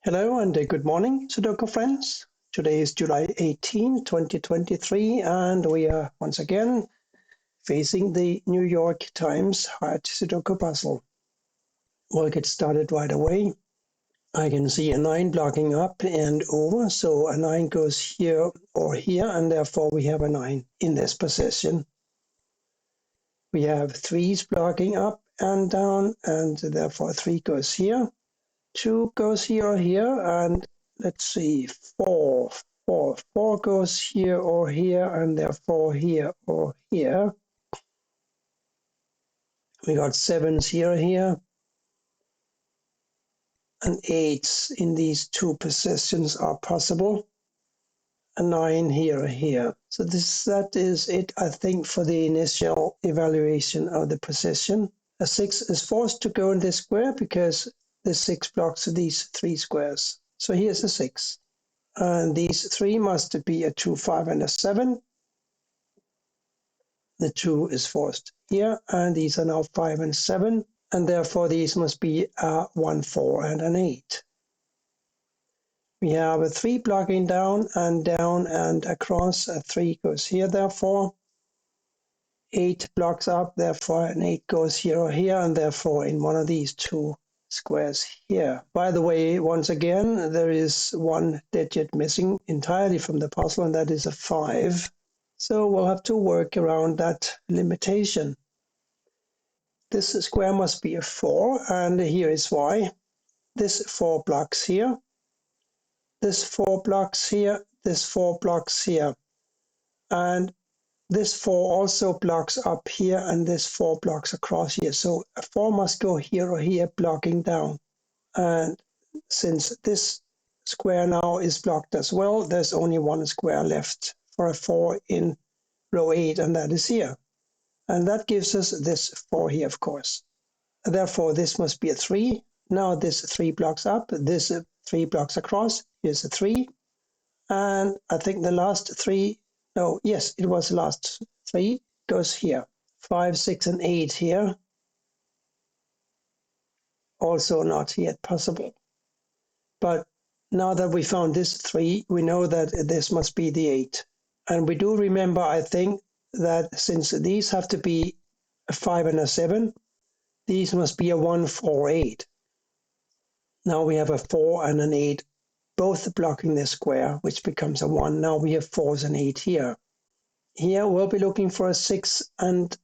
Hello and good morning, Sudoku friends. Today is July 18, 2023, and we are once again facing the New York Times hard Sudoku puzzle. We'll get started right away. I can see a 9 blocking up and over, so a 9 goes here or here, and therefore we have a 9 in this position. We have 3s blocking up and down, and therefore 3 goes here. 2 goes here or here, and let's see, 4 goes here or here, and therefore here or here. We got 7s here or here, and 8s in these two positions are possible. A 9 here or here. So that is it, I think, for the initial evaluation of the position. A 6 is forced to go in this square because the 6 blocks these 3 squares. So here's a 6. And these 3 must be a 2, 5, and a 7. The 2 is forced here, and these are now 5 and 7, and therefore these must be a 1, 4, and an 8. We have a 3 blocking down and across. A 3 goes here, therefore. 8 blocks up, therefore an 8 goes here or here, and therefore in one of these two squares here. By the way, once again, there is one digit missing entirely from the puzzle, and that is a 5. So we'll have to work around that limitation. This square must be a 4, and here is why. This 4 blocks here, this 4 blocks here, this 4 blocks here, and this 4 also blocks up here, and this 4 blocks across here. So a 4 must go here or here, blocking down. And since this square now is blocked as well, there's only one square left for a 4 in row 8, and that is here. And that gives us this 4 here, of course. Therefore, this must be a 3. Now this 3 blocks up, this 3 blocks across. Here's a 3. And I think the last 3, no, yes, it was the last 3, goes here. 5, 6, and 8 here. Also not yet possible. But now that we found this 3, we know that this must be the 8. And we do remember, I think, that since these have to be a 5 and a 7, these must be a 1, 4, 8. Now we have a 4 and an 8, both blocking the square, which becomes a 1. Now we have 4s and 8 here. Here we'll be looking for a 6 and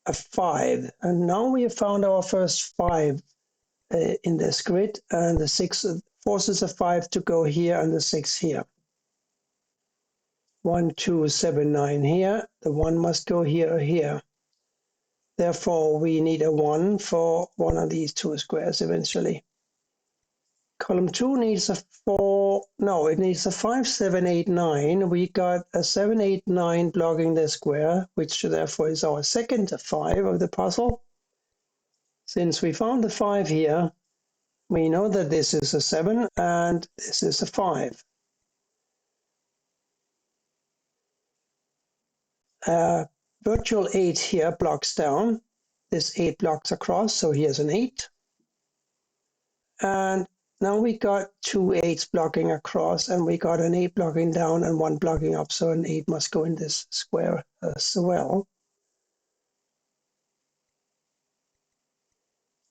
a 5. And now we have found our first 5 in this grid, and the 6 forces a 5 to go here and the 6 here. 1, 2, 7, 9 here. The 1 must go here or here. Therefore, we need a 1 for one of these two squares eventually. Column 2 needs a 4, no, it needs a 5, 7, 8, 9. We got a 7, 8, 9 blocking the square, which therefore is our second 5 of the puzzle. Since we found the 5 here, we know that this is a 7 and this is a 5. Virtual 8 here blocks down. This 8 blocks across, so here's an 8. And now we got 2 8s blocking across, and we got an 8 blocking down and 1 blocking up, so an 8 must go in this square as well.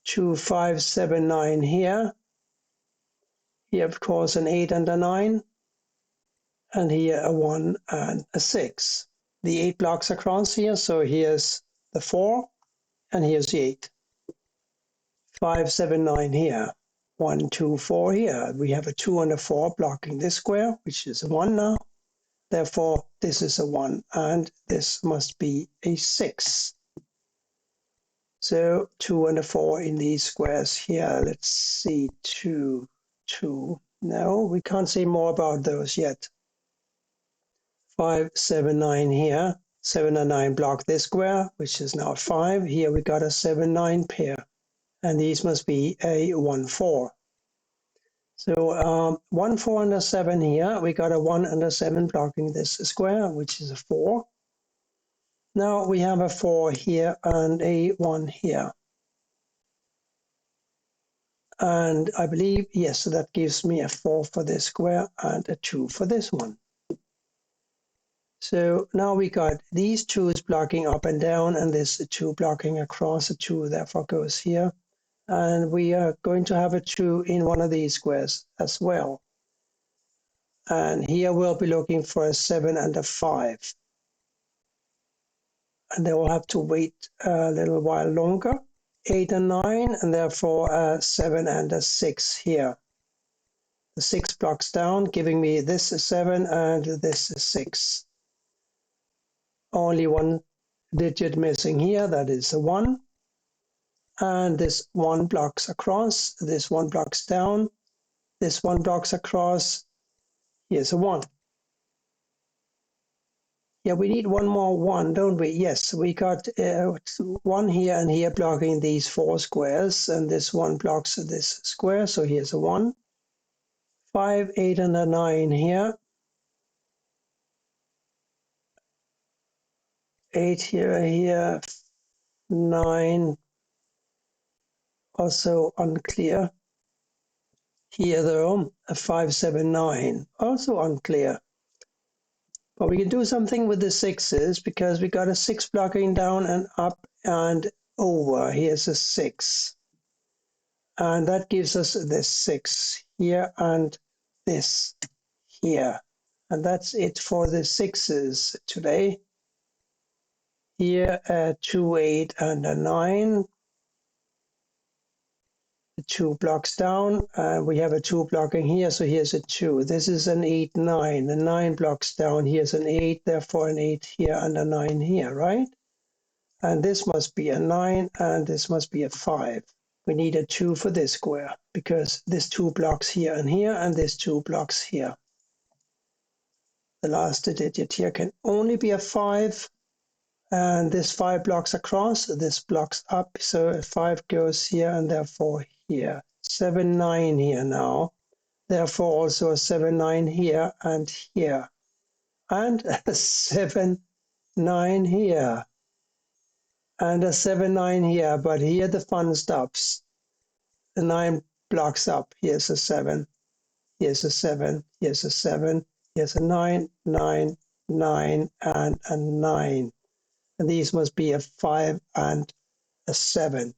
2, 5, 7, 9 here. Here, of course, an 8 and a 9. And here a 1 and a 6. The 8 blocks across here, so here's the 4, and here's the 8. 5, 7, 9 here. 1, 2, 4 here. We have a 2 and a 4 blocking this square, which is a 1 now. Therefore, this is a 1, and this must be a 6. So 2 and a 4 in these squares here. Let's see, 2, 2. No, we can't say more about those yet. 5, 7, 9 here. 7 and 9 block this square, which is now 5. Here we got a 7, 9 pair. And these must be a 1, 4. So 1, 4 and a 7 here. We got a 1 and a 7 blocking this square, which is a 4. Now we have a 4 here and a 1 here. And I believe, yes, so that gives me a 4 for this square and a 2 for this one. So now we got these 2's blocking up and down, and this 2 blocking across. The 2 therefore goes here. And we are going to have a 2 in one of these squares as well. And here we'll be looking for a 7 and a 5. And they will have to wait a little while longer. 8 and 9, and therefore a 7 and a 6 here. The 6 blocks down, giving me this 7 and this 6. Only one digit missing here, that is a 1. And this 1 blocks across, this 1 blocks down, this 1 blocks across, here's a 1. Yeah, we need one more 1, don't we? Yes, we got 1 here and here blocking these 4 squares, and this 1 blocks this square, so here's a 1. 5, 8, and a 9 here. 8 here, 9, also unclear. Here though, a 5, 7, 9, also unclear. But we can do something with the 6's because we got a 6 blocking down and up and over. Here's a 6. And that gives us this 6 here and this here. And that's it for the 6's today. Here a 2, 8, and a 9. The 2 blocks down, and we have a 2 blocking here, so here's a 2. This is an 8, 9. The 9 blocks down, here's an 8, therefore an 8 here and a 9 here, right? And this must be a 9, and this must be a 5. We need a 2 for this square, because this 2 blocks here, and this 2 blocks here. The last digit here can only be a 5, and this 5 blocks across, this blocks up, so a 5 goes here, and therefore here. 7, 9 here now. Therefore also a 7, 9 here and here. And a 7, 9 here. And a 7, 9 here, but here the fun stops. The 9 blocks up. Here's a 7. Here's a 7. Here's a 7. Here's a 9, 9, 9, and a 9. And these must be a 5 and a 7.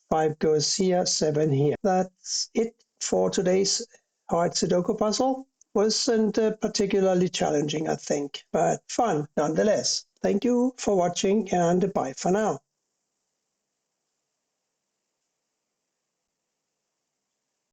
5 goes here, 7 here. That's it for today's hard Sudoku puzzle. Wasn't particularly challenging, I think, but fun nonetheless. Thank you for watching, and bye for now.